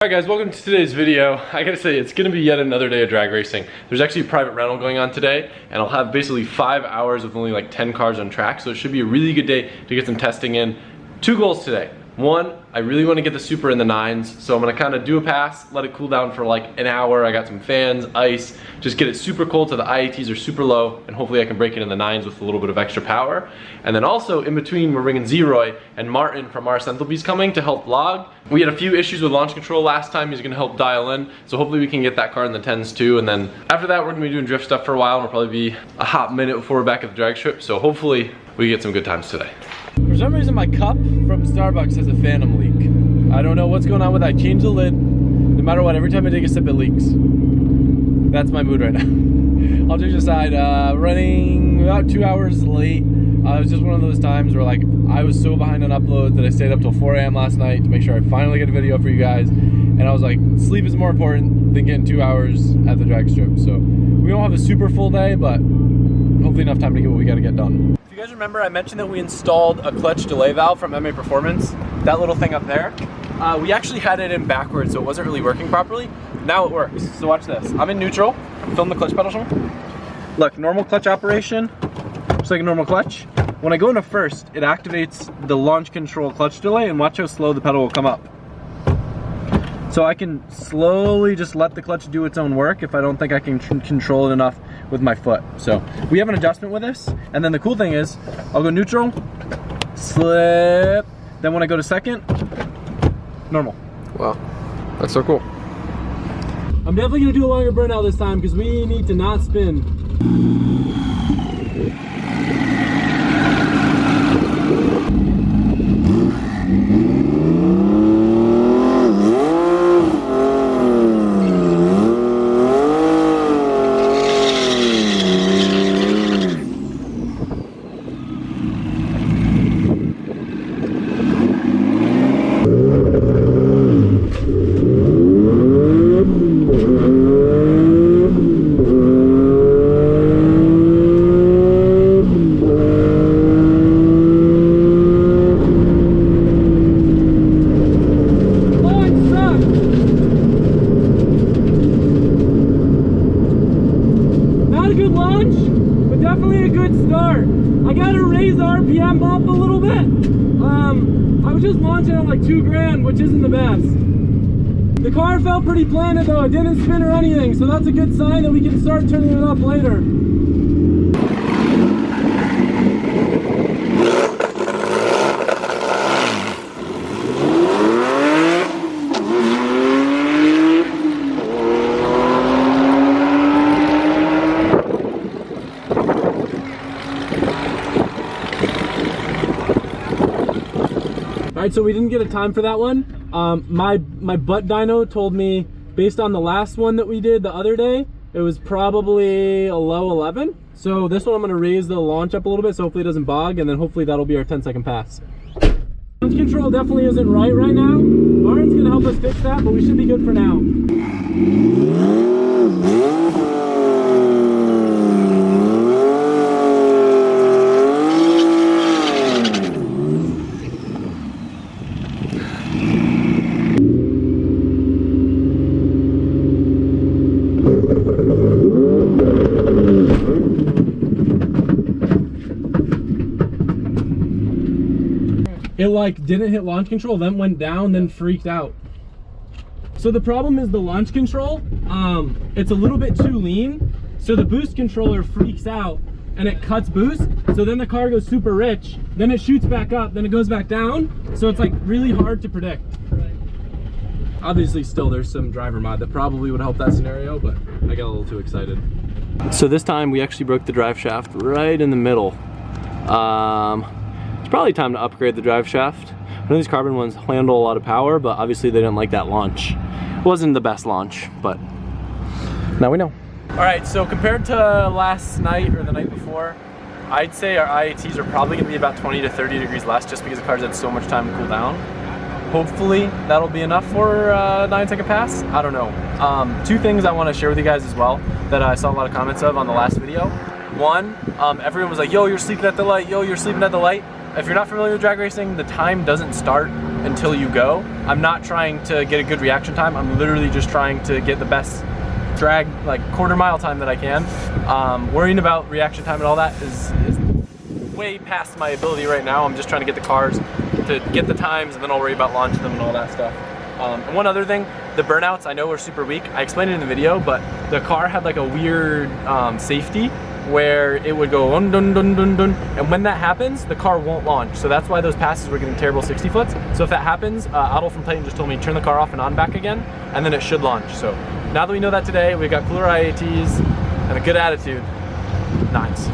Alright guys, welcome to today's video. I gotta say, it's gonna be yet another day of drag racing. There's actually a private rental going on today, and I'll have basically 5 hours with only like 10 cars on track, so it should be a really good day to get some testing in. 2 goals today. One, I really want to get the Supra in the 9s, so I'm gonna kind of do a pass, let it cool down for like an hour. I got some fans, ice, just get it super cold so the IATs are super low, and hopefully I can break it in the 9s with a little bit of extra power. And then also, in between, we're bringing Zeroy and Martin from RS Enthalpy's coming to help vlog. We had a few issues with launch control last time. He's gonna help dial in, so hopefully we can get that car in the 10s too. And then after that, we're gonna be doing drift stuff for a while, and it'll probably be a hot minute before we're back at the drag strip, so hopefully we get some good times today. For some reason, my cup from Starbucks has a phantom leak. I don't know what's going on with that. I changed the lid. No matter what, every time I take a sip, it leaks. That's my mood right now. I'll just decide, running about 2 hours late. It was just one of those times where like I was so behind on uploads that I stayed up till 4 a.m. last night to make sure I finally get a video for you guys. And I was like, sleep is more important than getting 2 hours at the drag strip. So we don't have a super full day, but hopefully enough time to get what we gotta get done. If you guys remember, I mentioned that we installed a clutch delay valve from MA Performance. That little thing up there. We actually had it in backwards, so it wasn't really working properly. Now it works, so watch this. I'm in neutral, film the clutch pedal show me. Look, normal clutch operation, just like a normal clutch. When I go into first, it activates the launch control clutch delay, and watch how slow the pedal will come up. So I can slowly just let the clutch do its own work if I don't think I can control it enough with my foot. So we have an adjustment with this, and then the cool thing is, I'll go neutral, slip, then when I go to second, normal. Wow, that's so cool. I'm definitely gonna do a longer burnout this time because we need to not spin. RPM bump a little bit. I was just launching at like 2 grand, which isn't the best. The car felt pretty planted though, it didn't spin or anything, so that's a good sign that we can start turning it up later. Alright, so we didn't get a time for that one. My butt dyno told me, based on the last one that we did the other day, it was probably a low 11. So this one I'm going to raise the launch up a little bit so hopefully it doesn't bog, and then hopefully that'll be our 10-second pass. Launch control definitely isn't right now. Martin's going to help us fix that, but we should be good for now. It like didn't hit launch control, then went down, then freaked out. So the problem is the launch control, it's a little bit too lean, so the boost controller freaks out and it cuts boost, so then the car goes super rich, then it shoots back up, then it goes back down, so it's like really hard to predict. Obviously still there's some driver mod that probably would help that scenario, but I got a little too excited. So this time we actually broke the drive shaft right in the middle. It's probably time to upgrade the drive shaft. I know these carbon ones handle a lot of power, but obviously they didn't like that launch. It wasn't the best launch, but now we know. All right, so compared to last night or the night before, I'd say our IATs are probably gonna be about 20 to 30 degrees less just because the cars had so much time to cool down. Hopefully that'll be enough for a 9-second pass. I don't know. 2 things I want to share with you guys as well that I saw a lot of comments of on the last video. One, everyone was like, yo, you're sleeping at the light, yo, you're sleeping at the light. if you're not familiar with drag racing, the time doesn't start until you go. I'm not trying to get a good reaction time. I'm literally just trying to get the best drag, like quarter-mile time that I can. Worrying about reaction time and all that is way past my ability right now. I'm just trying to get the cars to get the times, and then I'll worry about launching them and all that stuff. And one other thing, the burnouts I know are super weak. I explained it in the video, but the car had like a weird safety where it would go dun dun dun dun dun, and when that happens, the car won't launch. So that's why those passes were getting terrible 60 foots. So if that happens, Otto from Titan just told me turn the car off and on back again, and then it should launch. So now that we know that today, we've got cooler IATs and a good attitude. Nice.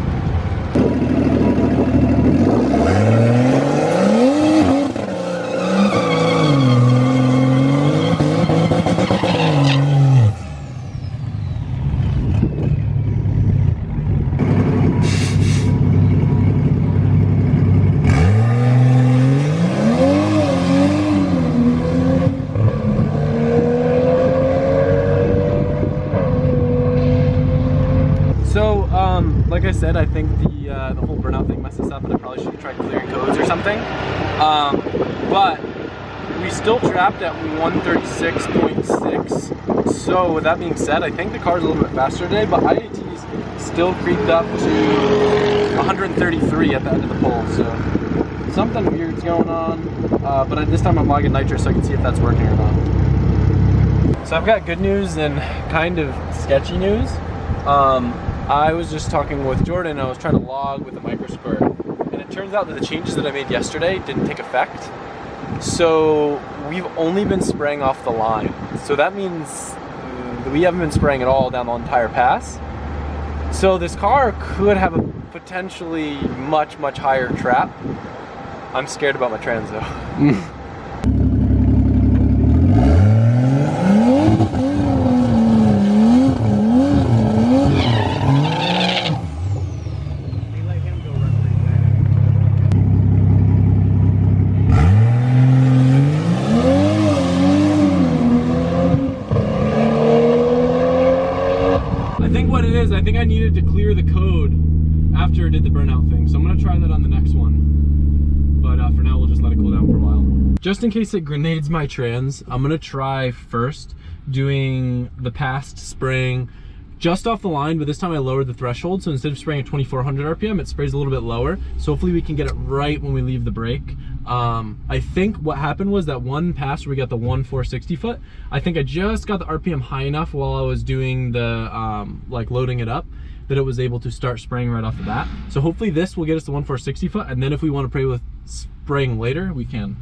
Like I said, I think the whole burnout thing messed us up, and I probably should have tried clearing codes or something. But we still trapped at 136.6. So with that being said, I think the car's a little bit faster today, but IAT's still creeped up to 133 at the end of the poll. So something weird's going on. But this time I'm logging nitrous so I can see if that's working or not. So I've got good news and kind of sketchy news. I was just talking with Jordan, and I was trying to log with the microsquirt, and it turns out that the changes that I made yesterday didn't take effect. So we've only been spraying off the line. So that means that we haven't been spraying at all down the entire pass. So this car could have a potentially much, much higher trap. I'm scared about my trans though. I think I needed to clear the code after I did the burnout thing, so I'm gonna try that on the next one. But for now, we'll just let it cool down for a while. Just in case it grenades my trans, I'm gonna try first doing the past spraying just off the line, but this time I lowered the threshold, so instead of spraying at 2400 RPM, it sprays a little bit lower, so hopefully we can get it right when we leave the brake. I think what happened was that one pass where we got the 1,460 foot, I think I just got the RPM high enough while I was doing the, like loading it up, that it was able to start spraying right off the bat. So hopefully this will get us to 1,460 foot, and then if we want to play with spraying later, we can.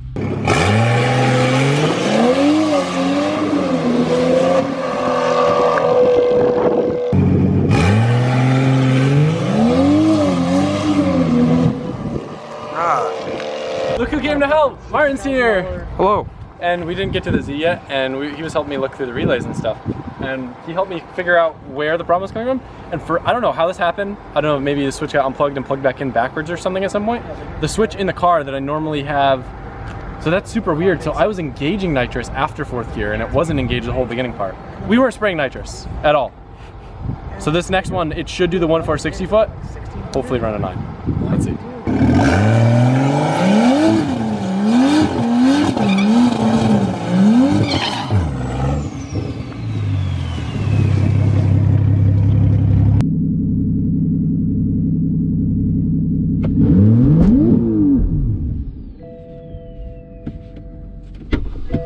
Look who came to help! Martin's here! Hello. And we didn't get to the Z yet, and he was helping me look through the relays and stuff. And he helped me figure out where the problem was coming from. And I don't know how this happened. I don't know, maybe the switch got unplugged and plugged back in backwards or something at some point. The switch in the car that I normally have, so that's super weird. So I was engaging nitrous after 4th gear, and it wasn't engaged the whole beginning part. We weren't spraying nitrous at all. So this next one, it should do the 1,460 foot, hopefully run a 9. Let's see.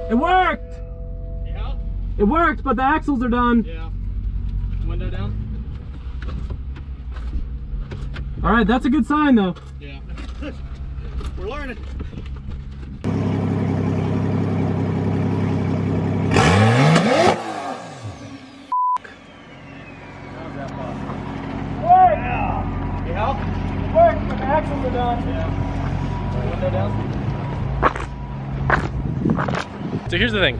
It worked! Yeah? It worked, but the axles are done. Yeah. Window down? Alright, that's a good sign though. Yeah. We're learning. It worked, but the axles are done. Yeah. Window down? So here's the thing.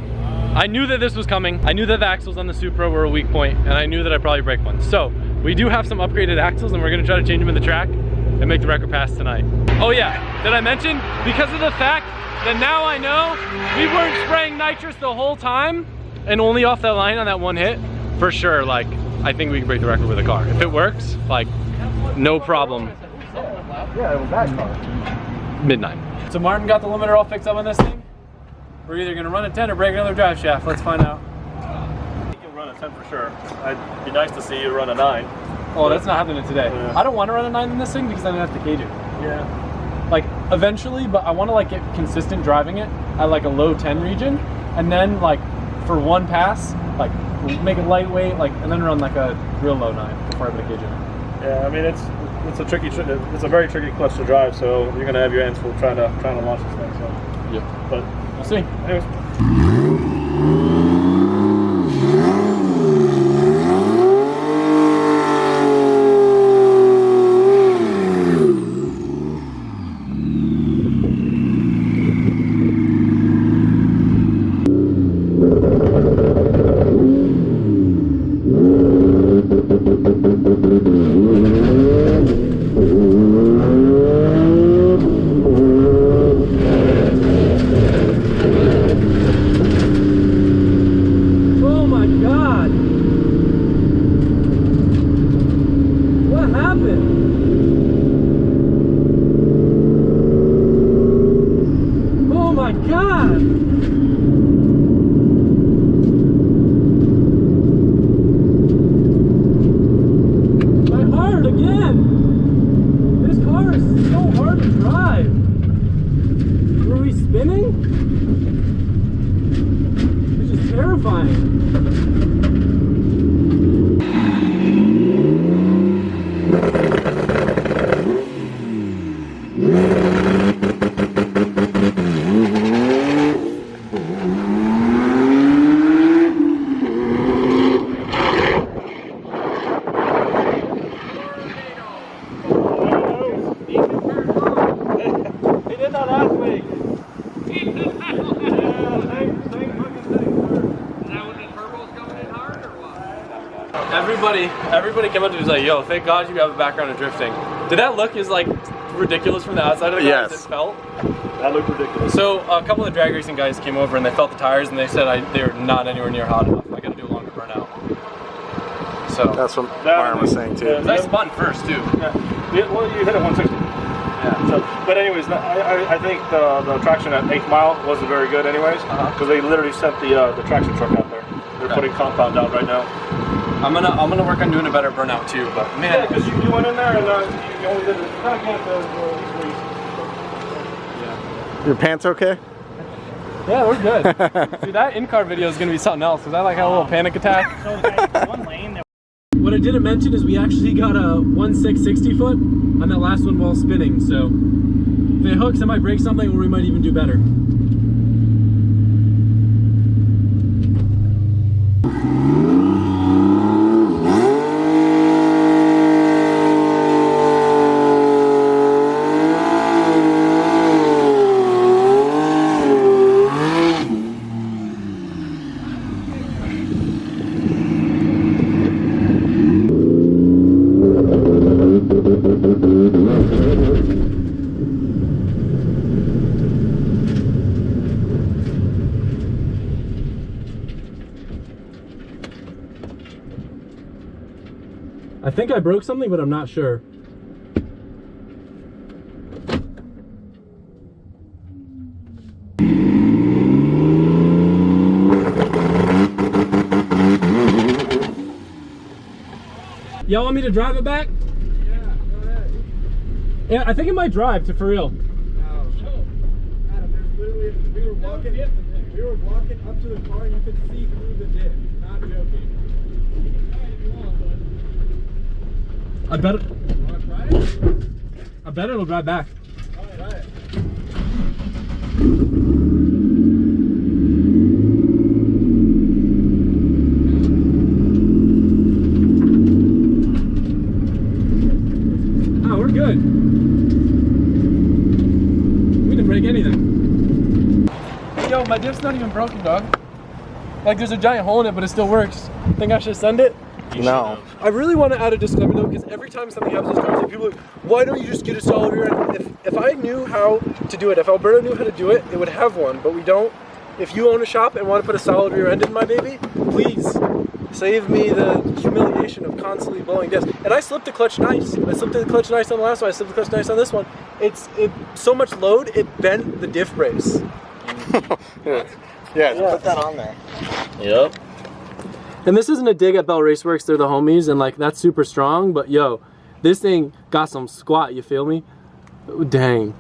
I knew that this was coming. I knew that the axles on the Supra were a weak point, and I knew that I'd probably break one. So we do have some upgraded axles, and we're gonna try to change them in the track and make the record pass tonight. Oh yeah, did I mention? Because of the fact that now I know we weren't spraying nitrous the whole time and only off that line on that one hit, for sure, like, I think we can break the record with a car. If it works, like, no problem. Yeah, it was that car. mid-9. So Martin got the limiter all fixed up on this thing. We're either gonna run a 10 or break another drive shaft. Let's find out. I think you'll run a 10 for sure. It'd be nice to see you run a 9. Oh, that's not happening today. Yeah. I don't want to run a 9 in this thing because then I have to cage it. Yeah. Like eventually, but I want to like get consistent driving it at like a low 10 region, and then like for one pass, like make it lightweight, like, and then run like a real low 9 before I put a cage in it. Yeah, I mean it's a very tricky clutch to drive, so you're gonna have your hands full trying to launch this thing. So Yep. but We'll see. anyways. Everybody came up to me and was like, yo, thank God you have a background in drifting. Did that look as like ridiculous from the outside of the car as it felt? That looked ridiculous. So a couple of drag racing guys came over and they felt the tires and they said they're not anywhere near hot enough. I gotta do a longer burnout. So that's what Martin was saying too. Yeah, I spun first too. Yeah. Well, you hit it 160. Yeah. So, but anyways, I think the traction at 8th mile wasn't very good anyways, because they literally sent the traction truck out there. They're putting compound out right now. I'm gonna work on doing a better burnout too, but man. Yeah, because you went in there and you only did it. You kind of can't Yeah. Your pants okay? Yeah, we're good. See, that in-car video is gonna be something else, because I like had a little panic attack. So one lane. What I didn't mention is we actually got a 1/6 60-foot on that last one while spinning, so if it hooks, I might break something, or we might even do better. I think I broke something, but I'm not sure. Y'all want me to drive it back? Yeah, go ahead. Yeah, I think it might drive to for real. No. Adam, there's literally, we were walking up to the car and you could see through the dip. Not joking. You can try it if you want, but... I bet it. Want to try it? I bet it'll drive back. Try it. Oh, we're good. We didn't break anything. Yo, my dip's not even broken, dog. Like, there's a giant hole in it, but it still works. Think I should send it? No. I really want to add a disclaimer though, because every time something happens to this car, people are like, why don't you just get a solid rear end? If I knew how to do it, if Alberto knew how to do it, it would have one, but we don't. If you own a shop and want to put a solid rear end in my baby, please Save me the humiliation of constantly blowing diffs. And I slipped the clutch nice. I slipped the clutch nice on the last one. I slipped the clutch nice on this one. It's so much load, it bent the diff brace. Yeah, put that on there. Yep. And this isn't a dig at Bell Raceworks, they're the homies, and like that's super strong, but yo, this thing got some squat, you feel me? Dang.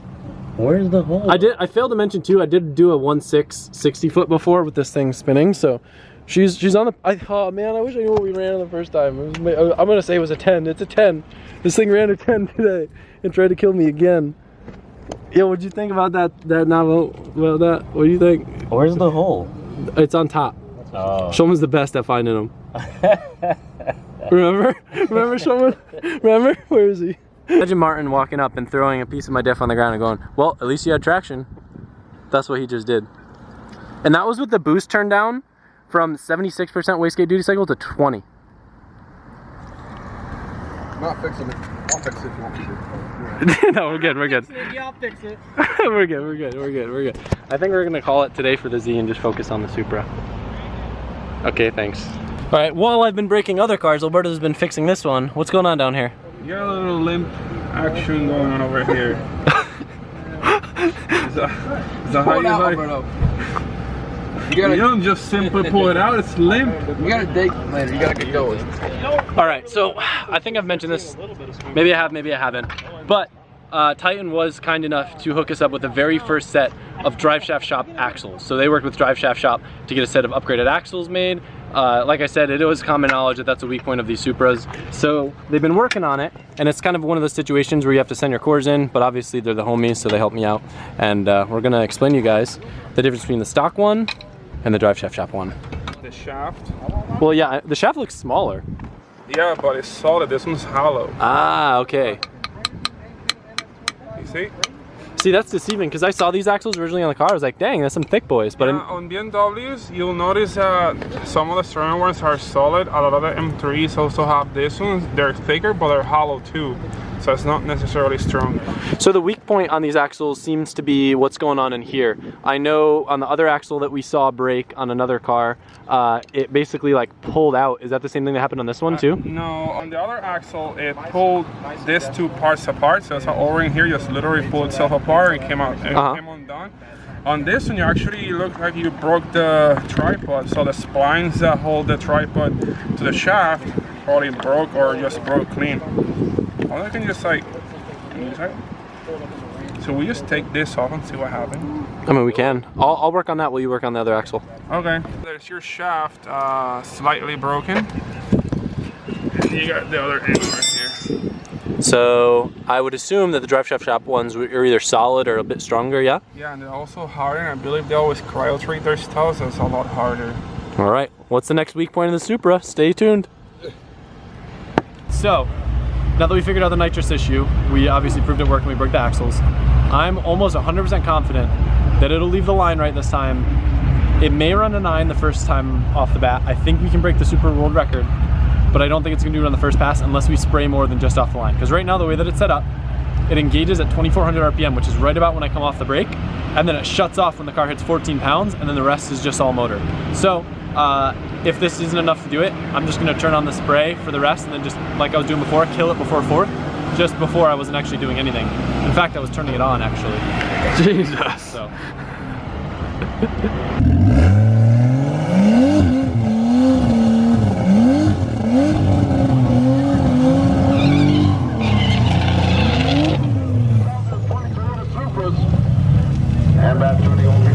Where's the hole? I failed to mention too, I did do a 1.6 60 foot before with this thing spinning, so she's on the, oh man, I wish I knew what we ran on the first time. I'm gonna say it was a 10, it's a 10. This thing ran a 10 today and tried to kill me again. Yo, what'd you think about that novel? Well, what do you think? Where's the hole? It's on top. Oh. Shulman's the best at finding them. Remember? Remember Shulman? Remember? Where is he? Imagine Martin walking up and throwing a piece of my diff on the ground and going, well, at least you had traction. That's what he just did. And that was with the boost turned down from 76% wastegate duty cycle to 20. Not fixing it. I'll fix it if you want me to. No, we're good, we're good. Yeah, I'll fix it. We're good. I think we're gonna call it today for the Z and just focus on the Supra. Okay, thanks. All right, while I've been breaking other cars, Alberto's been fixing this one. What's going on down here? You got a little limp action going on over here. Is that how you like? You don't just simply pull it out, it's limp. You gotta dig later, you gotta get going. All right, so I think I've mentioned this. Maybe I have, maybe I haven't. But Titan was kind enough to hook us up with the very first set of Drive Shaft Shop axles. So they worked with Drive Shaft Shop to get a set of upgraded axles made. Like I said, it was common knowledge that that's a weak point of these Supras. So they've been working on it, and it's kind of one of those situations where you have to send your cores in, but obviously they're the homies, so they help me out. And we're gonna explain to you guys the difference between the stock one and the Drive Shaft Shop one. The shaft? Well, yeah, the shaft looks smaller. Yeah, but it's solid. This one's hollow. Ah, okay. You see? See, that's deceiving, because I saw these axles originally on the car. I was like, dang, that's some thick boys. But on BMWs, you'll notice some of the stronger ones are solid. A lot of the M3s also have this ones. They're thicker, but they're hollow too. So it's not necessarily strong. So the weak point on these axles seems to be what's going on in here. I know on the other axle that we saw break on another car, it basically like pulled out. Is that the same thing that happened on this one too? No, on the other axle, it pulled these two parts apart. So it's an O-ring here just literally pulled itself apart and came out, came undone. On this one, you actually look like you broke the tripod. So the splines that hold the tripod to the shaft probably broke or just broke clean. Or I can just like, so we just take this off and see what happens. I mean, we can. I'll work on that while you work on the other axle. Okay. There's your shaft slightly broken. And you got the other end right here. So I would assume that the Drive Shaft Shop ones are either solid or a bit stronger, yeah? Yeah, and they're also harder. I believe they always cryo treat their stuff, so it's a lot harder. All right. What's the next weak point of the Supra? Stay tuned. So, now that we figured out the nitrous issue, we obviously proved it worked and we broke the axles. I'm almost 100% confident that it'll leave the line right this time. It may run a 9 the first time off the bat. I think we can break the Supra world record, but I don't think it's gonna do it on the first pass unless we spray more than just off the line. Because right now, the way that it's set up, it engages at 2400 RPM, which is right about when I come off the brake, and then it shuts off when the car hits 14 pounds, and then the rest is just all motor. So, if this isn't enough to do it, I'm just gonna turn on the spray for the rest and then just, like I was doing before, kill it before fourth, just before I wasn't actually doing anything. In fact, I was turning it on actually. Jesus. So. And back to the old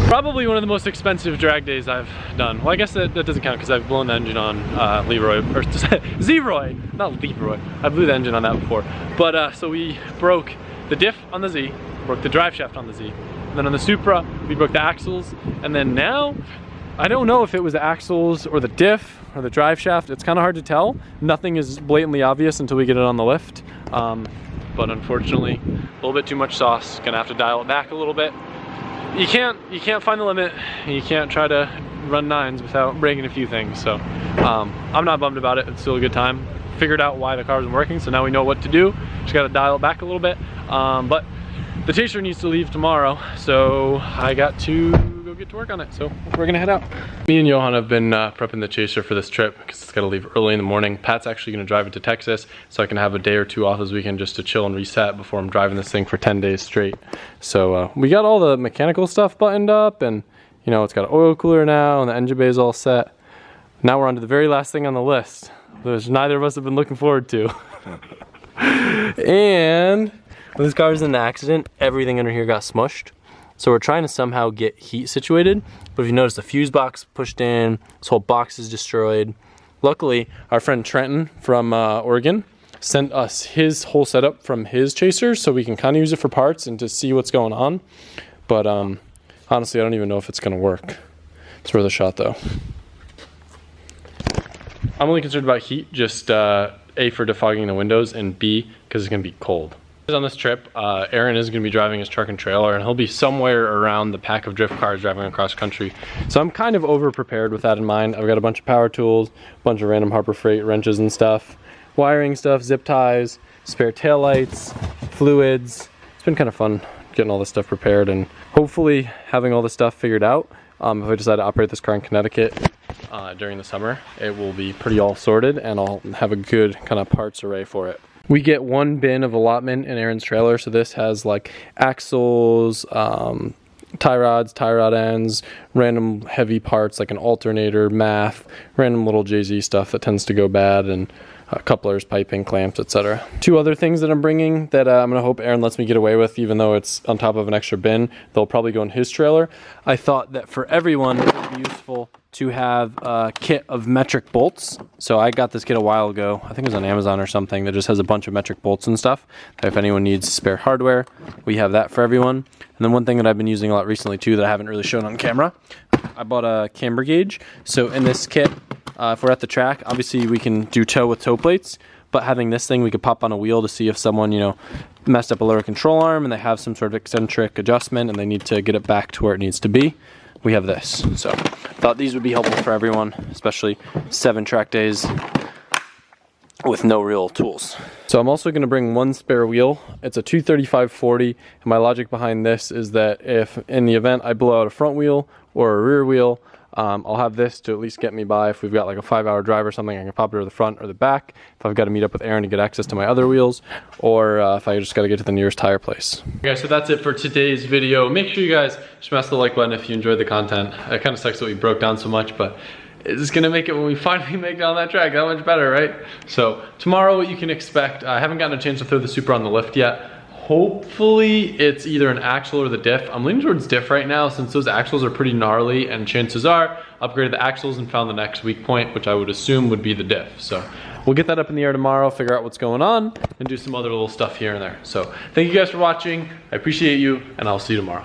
Probably one of the most expensive drag days I've done. Well, I guess that doesn't count because I've blown the engine on Leroy, or Zeroy, not Leroy. I blew the engine on that before. But so we broke the diff on the Z, broke the drive shaft on the Z, and then on the Supra we broke the axles, and then now I don't know if it was the axles or the diff or the drive shaft. It's kind of hard to tell. Nothing is blatantly obvious until we get it on the lift. but unfortunately, a little bit too much sauce. Gonna have to dial it back a little bit. You can't find the limit. You can't try to run 9s without breaking a few things. So I'm not bummed about it. It's still a good time. Figured out why the car wasn't working, so now we know what to do. Just gotta dial it back a little bit. But the chaser needs to leave tomorrow, so I got to go get to work on it. So we're gonna head out. Me and Johan have been prepping the chaser for this trip because it's gotta leave early in the morning. Pat's actually gonna drive it to Texas so I can have a day or two off this weekend just to chill and reset before I'm driving this thing for 10 days straight. So we got all the mechanical stuff buttoned up, and you know, it's got an oil cooler now and the engine bay is all set. Now we're on to the very last thing on the list, which neither of us have been looking forward to. And when this car was in an accident, everything under here got smushed. So we're trying to somehow get heat situated. But if you notice, the fuse box pushed in, this whole box is destroyed. Luckily, our friend Trenton from Oregon sent us his whole setup from his chaser so we can kind of use it for parts and to see what's going on. But honestly, I don't even know if it's gonna work. It's worth a shot though. I'm only concerned about heat, just A, for defogging the windows, and B, because it's gonna be cold. On this trip, Aaron is going to be driving his truck and trailer, and he'll be somewhere around the pack of drift cars driving across country. So I'm kind of over prepared with that in mind. I've got a bunch of power tools, a bunch of random Harbor Freight wrenches and stuff, wiring stuff, zip ties, spare taillights, fluids. It's been kind of fun getting all this stuff prepared and hopefully having all this stuff figured out. If I decide to operate this car in Connecticut during the summer, it will be pretty all sorted and I'll have a good kind of parts array for it. We get one bin of allotment in Aaron's trailer, so this has like axles, tie rods, tie rod ends, random heavy parts like an alternator, math, random little JZ stuff that tends to go bad, and couplers, piping, clamps, etc. Two other things that I'm bringing that I'm gonna hope Aaron lets me get away with, even though it's on top of an extra bin. They'll probably go in his trailer. I thought that for everyone it would be useful to have a kit of metric bolts. So I got this kit a while ago. I think it was on Amazon or something, that just has a bunch of metric bolts and stuff. If anyone needs spare hardware, we have that for everyone. And then one thing that I've been using a lot recently too that I haven't really shown on camera, I bought a camber gauge. So in this kit, if we're at the track, obviously we can do tow with tow plates, but having this thing, we could pop on a wheel to see if someone, you know, messed up a lower control arm and they have some sort of eccentric adjustment and they need to get it back to where it needs to be. We have this. So I thought these would be helpful for everyone, especially 7 track days with no real tools. So I'm also gonna bring one spare wheel. It's a 235/40, and my logic behind this is that if in the event I blow out a front wheel or a rear wheel, I'll have this to at least get me by. If we've got like a 5-hour drive or something, I can pop it to the front or the back. If I've got to meet up with Aaron to get access to my other wheels, or if I just got to get to the nearest tire place. Okay, so that's it for today's video. Make sure you guys smash the like button if you enjoyed the content. It kind of sucks that we broke down so much, but it's gonna make it when we finally make it on that track that much better, right? So tomorrow, what you can expect, I haven't gotten a chance to throw the Supra on the lift yet. Hopefully it's either an axle or the diff. I'm leaning towards diff right now since those axles are pretty gnarly, and chances are upgraded the axles and found the next weak point, which I would assume would be the diff. So we'll get that up in the air tomorrow, figure out what's going on, and do some other little stuff here and there. So thank you guys for watching. I appreciate you, and I'll see you tomorrow.